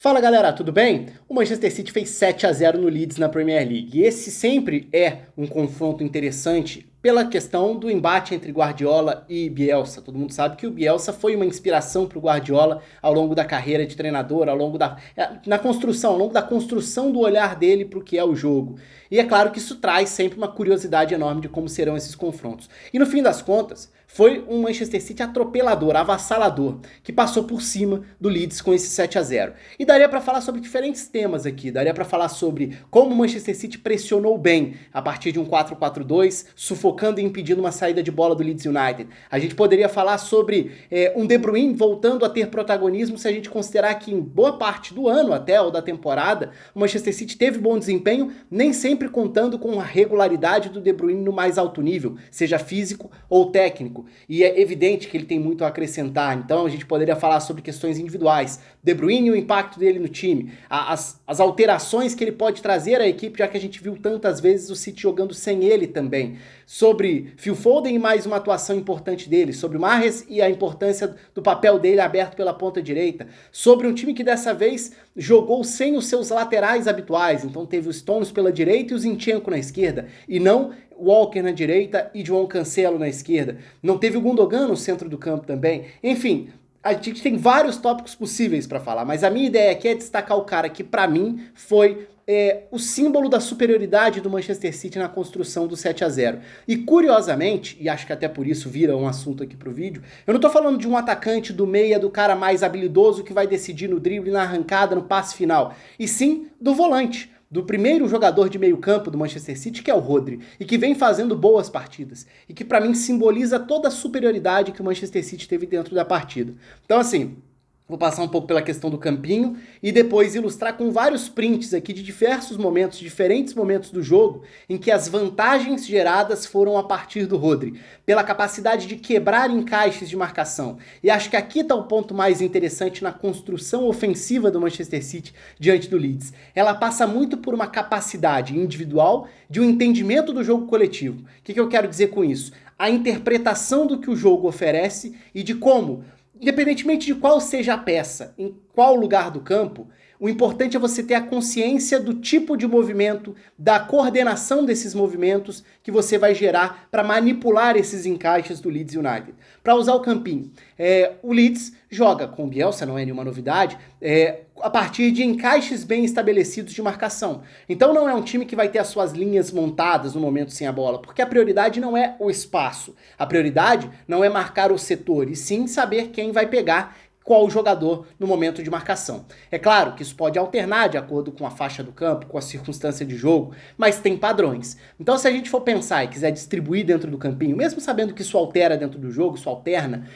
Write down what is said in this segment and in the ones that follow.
Fala galera, tudo bem? O Manchester City fez 7-0 no Leeds na Premier League e esse sempre é um confronto interessante pela questão do embate entre Guardiola e Bielsa. Todo mundo sabe que o Bielsa foi uma inspiração para o Guardiola ao longo da carreira de treinador, ao longo da construção do olhar dele para o que é o jogo. E é claro que isso traz sempre uma curiosidade enorme de como serão esses confrontos. E no fim das contas, foi um Manchester City atropelador, avassalador, que passou por cima do Leeds com esse 7-0. E daria para falar sobre diferentes temas aqui. Daria para falar sobre como o Manchester City pressionou bem a partir de um 4-4-2, sufocando e impedindo uma saída de bola do Leeds United. A gente poderia falar sobre um De Bruyne voltando a ter protagonismo se a gente considerar que em boa parte do ano até, ou da temporada, o Manchester City teve bom desempenho, nem sempre contando com a regularidade do De Bruyne no mais alto nível, seja físico ou técnico. E é evidente que ele tem muito a acrescentar, então a gente poderia falar sobre questões individuais. De Bruyne e o impacto dele no time, as alterações que ele pode trazer à equipe, já que a gente viu tantas vezes o City jogando sem ele também. Sobre Phil Foden e mais uma atuação importante dele, sobre o Mahrez e a importância do papel dele aberto pela ponta direita, sobre um time que dessa vez jogou sem os seus laterais habituais, então teve os Stones pela direita e o Zinchenko na esquerda, e não Walker na direita e João Cancelo na esquerda. Não teve o Gundogan no centro do campo também. Enfim, a gente tem vários tópicos possíveis para falar, mas a minha ideia aqui é destacar o cara que para mim foi o símbolo da superioridade do Manchester City na construção do 7-0. E curiosamente, e acho que até por isso vira um assunto aqui pro vídeo, eu não tô falando de um atacante do meia, do cara mais habilidoso que vai decidir no drible, na arrancada, no passe final, e sim do volante, do primeiro jogador de meio campo do Manchester City, que é o Rodri, e que vem fazendo boas partidas, e que para mim simboliza toda a superioridade que o Manchester City teve dentro da partida. Então assim, vou passar um pouco pela questão do campinho e depois ilustrar com vários prints aqui de diversos momentos, diferentes momentos do jogo, em que as vantagens geradas foram a partir do Rodri, pela capacidade de quebrar encaixes de marcação. E acho que aqui está o ponto mais interessante na construção ofensiva do Manchester City diante do Leeds. Ela passa muito por uma capacidade individual de um entendimento do jogo coletivo. O que eu quero dizer com isso? A interpretação do que o jogo oferece e de como, independentemente de qual seja a peça, em qual lugar do campo, o importante é você ter a consciência do tipo de movimento, da coordenação desses movimentos que você vai gerar para manipular esses encaixes do Leeds United. Para usar o campinho, o Leeds joga com o Bielsa, não é nenhuma novidade, a partir de encaixes bem estabelecidos de marcação. Então não é um time que vai ter as suas linhas montadas no momento sem a bola, porque a prioridade não é o espaço, a prioridade não é marcar o setor, e sim saber quem vai pegar qual jogador no momento de marcação. É claro que isso pode alternar de acordo com a faixa do campo, com a circunstância de jogo, mas tem padrões. Então se a gente for pensar e quiser distribuir dentro do campinho, mesmo sabendo que isso altera dentro do jogo, isso alterna,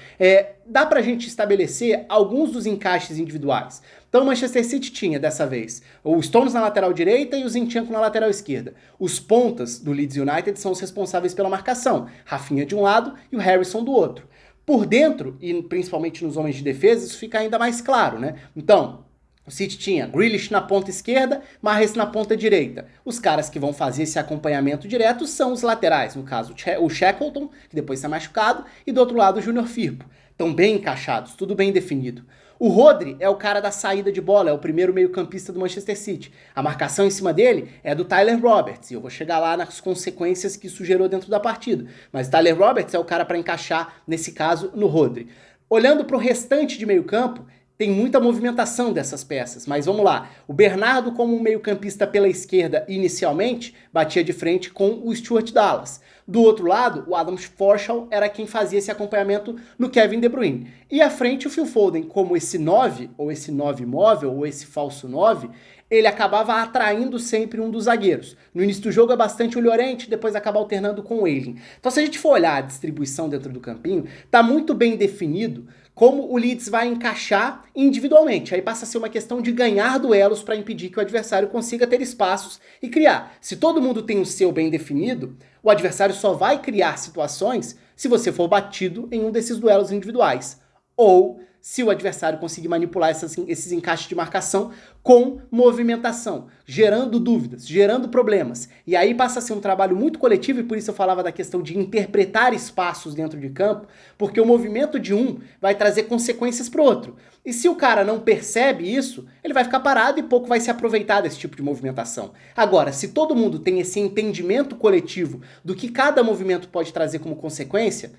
dá pra gente estabelecer alguns dos encaixes individuais. Então o Manchester City tinha, dessa vez, o Stones na lateral direita e o Zinchenko na lateral esquerda. Os pontas do Leeds United são os responsáveis pela marcação, Rafinha de um lado e o Harrison do outro. Por dentro, e principalmente nos homens de defesa, isso fica ainda mais claro, né? Então, o City tinha Grealish na ponta esquerda, Mahrez na ponta direita. Os caras que vão fazer esse acompanhamento direto são os laterais, no caso o Shackleton, que depois está machucado, e do outro lado o Júnior Firpo. Estão bem encaixados, tudo bem definido. O Rodri é o cara da saída de bola, é o primeiro meio-campista do Manchester City. A marcação em cima dele é do Tyler Roberts, e eu vou chegar lá nas consequências que isso gerou dentro da partida. Mas Tyler Roberts é o cara para encaixar, nesse caso, no Rodri. Olhando para o restante de meio-campo, tem muita movimentação dessas peças, mas vamos lá. O Bernardo, como um meio-campista pela esquerda inicialmente, batia de frente com o Stuart Dallas. Do outro lado, o Adam Forshaw era quem fazia esse acompanhamento no Kevin De Bruyne. E à frente o Phil Foden, como esse 9, ou esse 9 móvel, ou esse falso 9, ele acabava atraindo sempre um dos zagueiros. No início do jogo é bastante o Llorente, depois acaba alternando com o Ayling. Então se a gente for olhar a distribuição dentro do campinho, tá muito bem definido como o Leeds vai encaixar individualmente. Aí passa a ser uma questão de ganhar duelos para impedir que o adversário consiga ter espaços e criar. Se todo mundo tem o seu bem definido, o adversário só vai criar situações se você for batido em um desses duelos individuais. Ou se o adversário conseguir manipular esses encaixes de marcação com movimentação, gerando dúvidas, gerando problemas. E aí passa a ser um trabalho muito coletivo, e por isso eu falava da questão de interpretar espaços dentro de campo, porque o movimento de um vai trazer consequências para o outro. E se o cara não percebe isso, ele vai ficar parado e pouco vai se aproveitar desse tipo de movimentação. Agora, se todo mundo tem esse entendimento coletivo do que cada movimento pode trazer como consequência,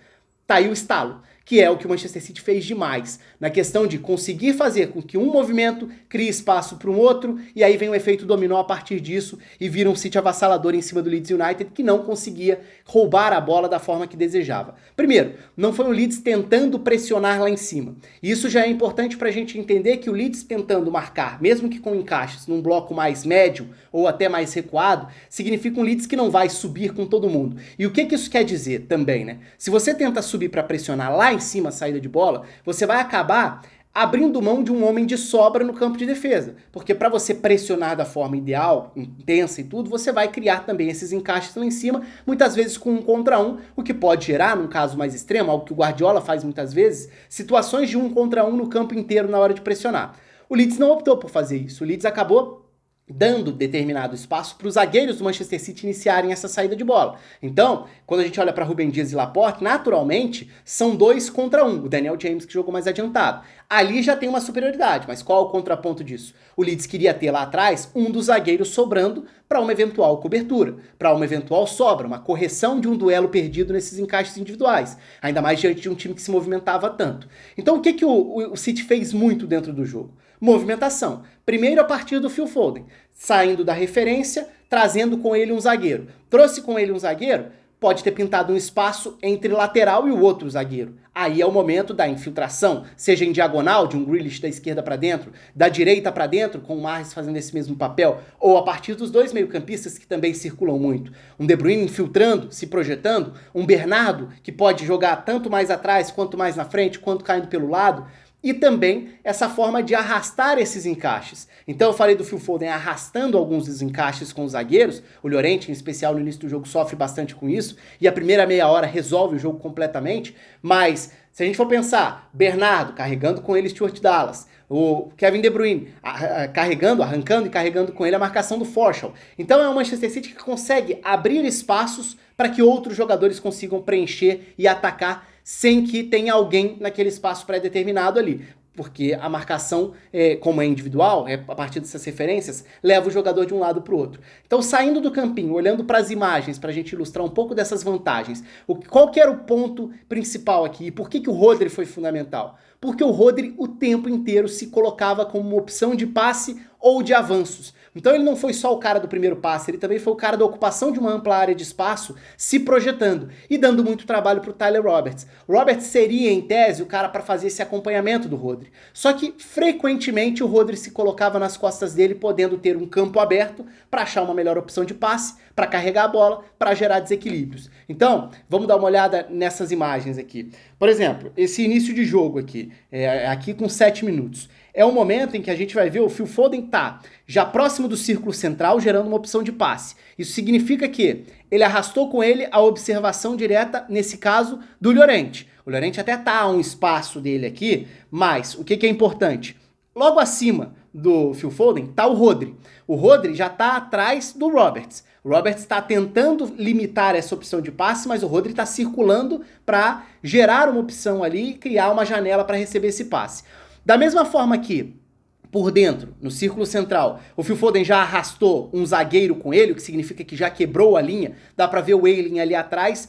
tá aí o estalo, que é o que o Manchester City fez demais, na questão de conseguir fazer com que um movimento crie espaço para um outro, e aí vem o efeito dominó a partir disso, e vira um City avassalador em cima do Leeds United, que não conseguia roubar a bola da forma que desejava. Primeiro, não foi o Leeds tentando pressionar lá em cima. E isso já é importante para a gente entender que o Leeds tentando marcar, mesmo que com encaixes num bloco mais médio, ou até mais recuado, significa um Leeds que não vai subir com todo mundo. E o que isso quer dizer também, né? Se você tenta subir para pressionar lá em cima a saída de bola, você vai acabar abrindo mão de um homem de sobra no campo de defesa. Porque para você pressionar da forma ideal, intensa e tudo, você vai criar também esses encaixes lá em cima, muitas vezes com 1 contra 1, o que pode gerar, num caso mais extremo, algo que o Guardiola faz muitas vezes, situações de 1 contra 1 no campo inteiro na hora de pressionar. O Leeds não optou por fazer isso. O Leeds acabou dando determinado espaço para os zagueiros do Manchester City iniciarem essa saída de bola. Então, quando a gente olha para Rúben Dias e Laporte, naturalmente, são 2 contra 1. O Daniel James que jogou mais adiantado. Ali já tem uma superioridade, mas qual é o contraponto disso? O Leeds queria ter lá atrás um dos zagueiros sobrando para uma eventual cobertura, para uma eventual sobra, uma correção de um duelo perdido nesses encaixes individuais. Ainda mais diante de um time que se movimentava tanto. Então, o que o City fez muito dentro do jogo? Movimentação. Primeiro a partir do Phil Foden, saindo da referência, trazendo com ele um zagueiro. Trouxe com ele um zagueiro, pode ter pintado um espaço entre lateral e o outro zagueiro. Aí é o momento da infiltração, seja em diagonal, de um Grealish da esquerda para dentro, da direita para dentro, com o Mahrez fazendo esse mesmo papel, ou a partir dos 2 meio-campistas que também circulam muito. Um De Bruyne infiltrando, se projetando, um Bernardo que pode jogar tanto mais atrás, quanto mais na frente, quanto caindo pelo lado. E também essa forma de arrastar esses encaixes. Então eu falei do Phil Foden arrastando alguns dos encaixes com os zagueiros, o Llorente em especial no início do jogo sofre bastante com isso, e a primeira meia hora resolve o jogo completamente, mas se a gente for pensar, Bernardo carregando com ele Stuart Dallas, o Kevin De Bruyne arrancando e carregando com ele a marcação do Forshall. Então é o Manchester City que consegue abrir espaços para que outros jogadores consigam preencher e atacar sem que tenha alguém naquele espaço pré-determinado ali. Porque a marcação, como é individual, a partir dessas referências, leva o jogador de um lado para o outro. Então, saindo do campinho, olhando para as imagens, para a gente ilustrar um pouco dessas vantagens, qual que era o ponto principal aqui? E por que o Rodri foi fundamental? Porque o Rodri o tempo inteiro se colocava como uma opção de passe ou de avanços. Então ele não foi só o cara do primeiro passe, ele também foi o cara da ocupação de uma ampla área de espaço, se projetando e dando muito trabalho para o Tyler Roberts. Roberts seria, em tese, o cara para fazer esse acompanhamento do Rodri. Só que, frequentemente, o Rodri se colocava nas costas dele, podendo ter um campo aberto para achar uma melhor opção de passe, para carregar a bola, para gerar desequilíbrios. Então, vamos dar uma olhada nessas imagens aqui. Por exemplo, esse início de jogo aqui, aqui com 7 minutos. É o momento em que a gente vai ver o Phil Foden tá já próximo do círculo central, gerando uma opção de passe. Isso significa que ele arrastou com ele a observação direta, nesse caso, do Llorente. O Llorente até tá a um espaço dele aqui, mas o que é importante? Logo acima do Phil Foden tá o Rodri. O Rodri já tá atrás do Roberts. O Roberts está tentando limitar essa opção de passe, mas o Rodri está circulando para gerar uma opção ali e criar uma janela para receber esse passe. Da mesma forma que, por dentro, no círculo central, o Phil Foden já arrastou um zagueiro com ele, o que significa que já quebrou a linha, dá para ver o Ayling ali atrás,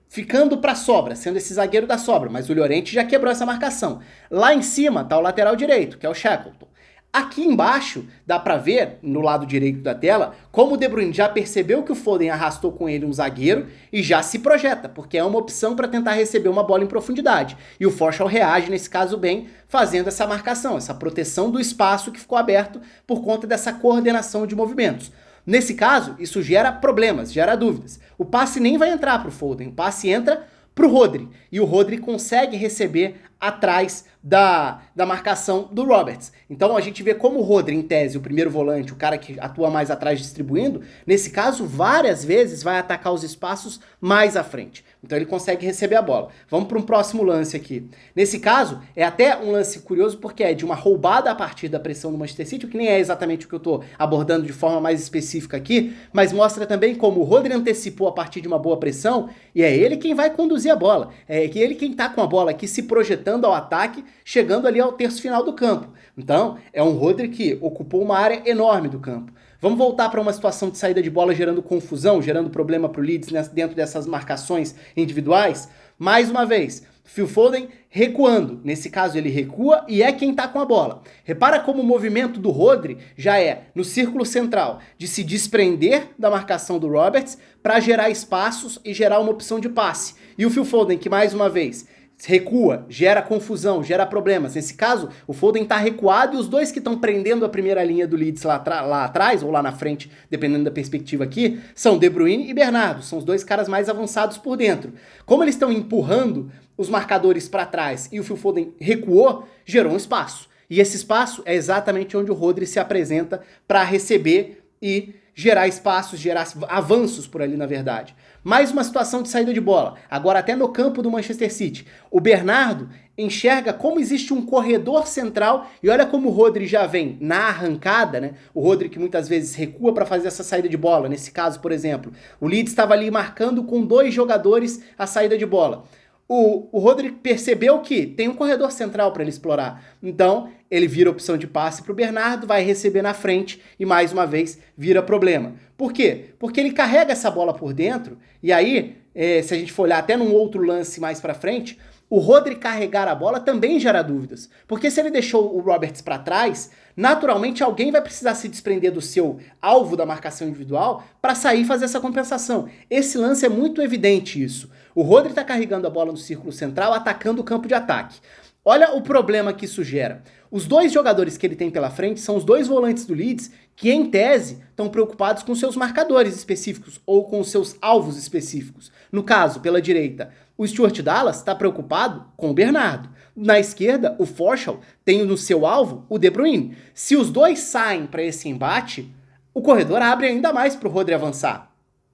ficando para sobra, sendo esse zagueiro da sobra, mas o Llorente já quebrou essa marcação. Lá em cima tá o lateral direito, que é o Shackleton. Aqui embaixo, dá pra ver, no lado direito da tela, como o De Bruyne já percebeu que o Foden arrastou com ele um zagueiro e já se projeta, porque é uma opção para tentar receber uma bola em profundidade. E o Forshall reage, nesse caso bem, fazendo essa marcação, essa proteção do espaço que ficou aberto por conta dessa coordenação de movimentos. Nesse caso, isso gera problemas, gera dúvidas. O passe nem vai entrar pro Foden, o passe entra pro Rodri, e o Rodri consegue receber atrás da marcação do Roberts. Então a gente vê como o Rodri, em tese, o primeiro volante, o cara que atua mais atrás distribuindo, nesse caso, várias vezes vai atacar os espaços mais à frente. Então ele consegue receber a bola. Vamos para um próximo lance aqui. Nesse caso, é até um lance curioso porque é de uma roubada a partir da pressão do Manchester City, o que nem é exatamente o que eu estou abordando de forma mais específica aqui, mas mostra também como o Rodri antecipou a partir de uma boa pressão e é ele quem vai conduzir a bola. É ele quem está com a bola aqui se projetando ao ataque, chegando ali ao terço final do campo. Então, é um Rodri que ocupou uma área enorme do campo. Vamos voltar para uma situação de saída de bola gerando confusão, gerando problema para o Leeds dentro dessas marcações individuais. Mais uma vez, Phil Foden recuando. Nesse caso ele recua e é quem está com a bola. Repara como o movimento do Rodri já é no círculo central de se desprender da marcação do Roberts para gerar espaços e gerar uma opção de passe. E o Phil Foden que mais uma vez recua, gera confusão, gera problemas. Nesse caso, o Foden está recuado e os dois que estão prendendo a primeira linha do Leeds lá atrás, ou lá na frente, dependendo da perspectiva aqui, são De Bruyne e Bernardo. São os dois caras mais avançados por dentro. Como eles estão empurrando os marcadores para trás e o Phil Foden recuou, gerou um espaço. E esse espaço é exatamente onde o Rodri se apresenta para receber e gerar espaços, gerar avanços por ali, na verdade. Mais uma situação de saída de bola, agora até no campo do Manchester City. O Bernardo enxerga como existe um corredor central e olha como o Rodri já vem na arrancada, né? O Rodri que muitas vezes recua para fazer essa saída de bola. Nesse caso, por exemplo, o Leeds estava ali marcando com 2 jogadores a saída de bola. O Rodri percebeu que tem um corredor central para ele explorar. Então, ele vira opção de passe para o Bernardo, vai receber na frente e, mais uma vez, vira problema. Por quê? Porque ele carrega essa bola por dentro e aí, se a gente for olhar até num outro lance mais para frente, o Rodri carregar a bola também gera dúvidas. Porque se ele deixou o Roberts para trás, naturalmente alguém vai precisar se desprender do seu alvo da marcação individual para sair e fazer essa compensação. Esse lance é muito evidente isso. O Rodri está carregando a bola no círculo central, atacando o campo de ataque. Olha o problema que isso gera. Os 2 jogadores que ele tem pela frente são os 2 volantes do Leeds que, em tese, estão preocupados com seus marcadores específicos ou com seus alvos específicos. No caso, pela direita, o Stuart Dallas está preocupado com o Bernardo. Na esquerda, o Forshall tem no seu alvo o De Bruyne. Se os 2 saem para esse embate, o corredor abre ainda mais para o Rodri avançar.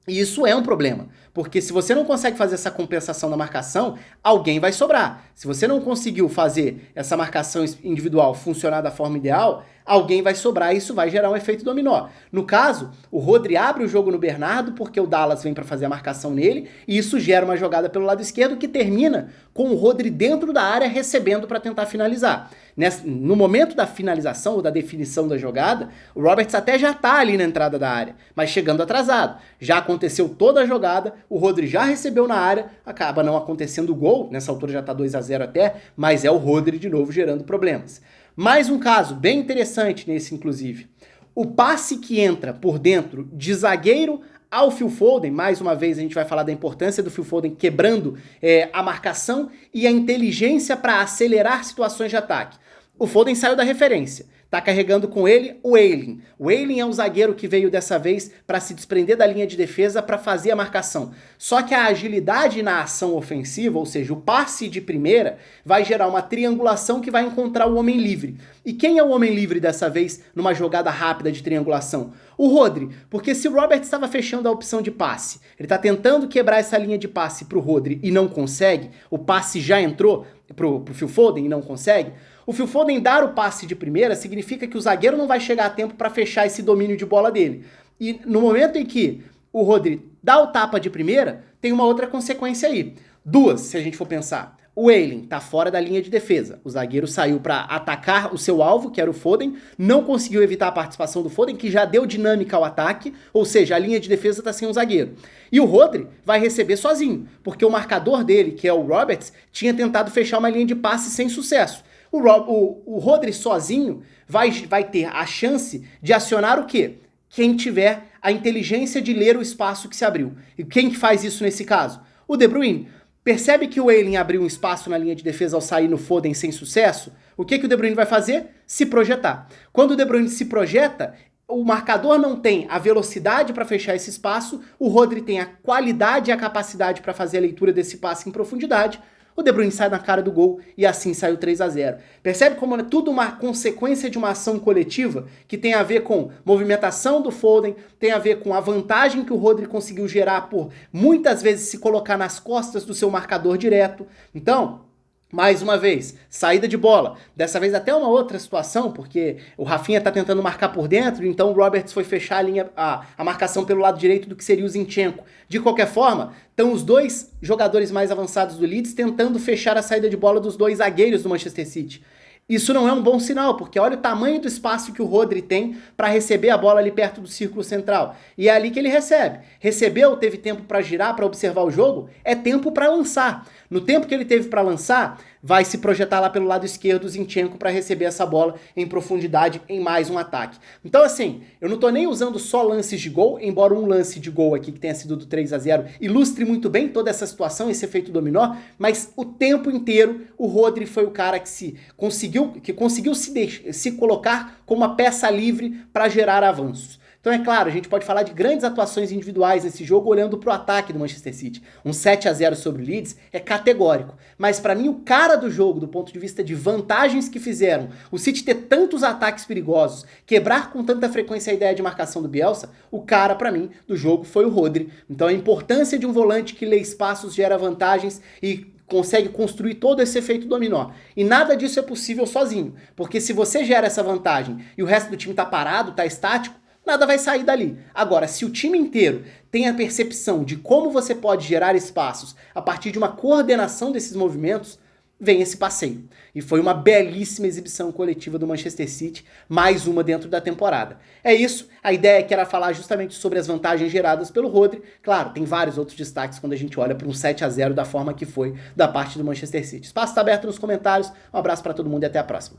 E isso é um problema, porque se você não consegue fazer essa compensação na marcação, alguém vai sobrar. Se você não conseguiu fazer essa marcação individual funcionar da forma ideal, alguém vai sobrar e isso vai gerar um efeito dominó. No caso, o Rodri abre o jogo no Bernardo porque o Dallas vem para fazer a marcação nele e isso gera uma jogada pelo lado esquerdo que termina com o Rodri dentro da área recebendo para tentar finalizar. No momento da finalização ou da definição da jogada, o Roberts até já está ali na entrada da área, mas chegando atrasado. Já aconteceu toda a jogada, o Rodri já recebeu na área, acaba não acontecendo o gol, nessa altura já está 2-0 até, mas é o Rodri de novo gerando problemas. Mais um caso bem interessante nesse, inclusive. O passe que entra por dentro de zagueiro ao Phil Foden, mais uma vez a gente vai falar da importância do Phil Foden quebrando a marcação e a inteligência para acelerar situações de ataque. O Foden saiu da referência. Tá carregando com ele o Ayling. O Ayling é um zagueiro que veio dessa vez para se desprender da linha de defesa para fazer a marcação. Só que a agilidade na ação ofensiva, ou seja, o passe de primeira, vai gerar uma triangulação que vai encontrar o homem livre. E quem é o homem livre dessa vez numa jogada rápida de triangulação? O Rodri, porque se o Robert estava fechando a opção de passe, ele está tentando quebrar essa linha de passe para o Rodri e não consegue, o passe já entrou pro Phil Foden e não consegue, o Phil Foden dar o passe de primeira significa que o zagueiro não vai chegar a tempo para fechar esse domínio de bola dele. E no momento em que o Rodri dá o tapa de primeira, tem uma outra consequência aí. 2, se a gente for pensar. O Ayling tá fora da linha de defesa. O zagueiro saiu para atacar o seu alvo, que era o Foden, não conseguiu evitar a participação do Foden, que já deu dinâmica ao ataque, ou seja, a linha de defesa tá sem um zagueiro. E o Rodri vai receber sozinho, porque o marcador dele, que é o Roberts, tinha tentado fechar uma linha de passe sem sucesso. O Rodri sozinho vai ter a chance de acionar o quê? Quem tiver a inteligência de ler o espaço que se abriu. E quem que faz isso nesse caso? O De Bruyne. Percebe que o Ayling abriu um espaço na linha de defesa ao sair no Foden sem sucesso? O que o De Bruyne vai fazer? Se projetar. Quando o De Bruyne se projeta, o marcador não tem a velocidade para fechar esse espaço, o Rodri tem a qualidade e a capacidade para fazer a leitura desse passe em profundidade, o De Bruyne sai na cara do gol e assim sai o 3-0. Percebe como é tudo uma consequência de uma ação coletiva que tem a ver com movimentação do Foden, tem a ver com a vantagem que o Rodri conseguiu gerar por muitas vezes se colocar nas costas do seu marcador direto. Então, mais uma vez, saída de bola. Dessa vez até uma outra situação, porque o Rafinha tá tentando marcar por dentro, então o Roberts foi fechar a linha, a marcação pelo lado direito do que seria o Zinchenko. De qualquer forma, estão os dois jogadores mais avançados do Leeds tentando fechar a saída de bola dos dois zagueiros do Manchester City. Isso não é um bom sinal, porque olha o tamanho do espaço que o Rodri tem para receber a bola ali perto do círculo central. E é ali que ele recebe. Recebeu, teve tempo para girar, para observar o jogo, é tempo para lançar. No tempo que ele teve para lançar, vai se projetar lá pelo lado esquerdo o Zinchenko para receber essa bola em profundidade em mais um ataque. Então assim, eu não tô nem usando só lances de gol, embora um lance de gol aqui que tenha sido do 3-0 ilustre muito bem toda essa situação, esse efeito dominó, mas o tempo inteiro o Rodri foi o cara que conseguiu se colocar como uma peça livre para gerar avanços. Então é claro, a gente pode falar de grandes atuações individuais nesse jogo olhando para o ataque do Manchester City. Um 7-0 sobre o Leeds é categórico. Mas para mim o cara do jogo, do ponto de vista de vantagens que fizeram o City ter tantos ataques perigosos, quebrar com tanta frequência a ideia de marcação do Bielsa, o cara para mim do jogo foi o Rodri. Então a importância de um volante que lê espaços gera vantagens e consegue construir todo esse efeito dominó. E nada disso é possível sozinho. Porque se você gera essa vantagem e o resto do time tá parado, tá estático, nada vai sair dali. Agora, se o time inteiro tem a percepção de como você pode gerar espaços a partir de uma coordenação desses movimentos, vem esse passeio. E foi uma belíssima exibição coletiva do Manchester City, mais uma dentro da temporada. É isso, a ideia aqui era falar justamente sobre as vantagens geradas pelo Rodri. Claro, tem vários outros destaques quando a gente olha para um 7-0 da forma que foi da parte do Manchester City. Espaço está aberto nos comentários, um abraço para todo mundo e até a próxima.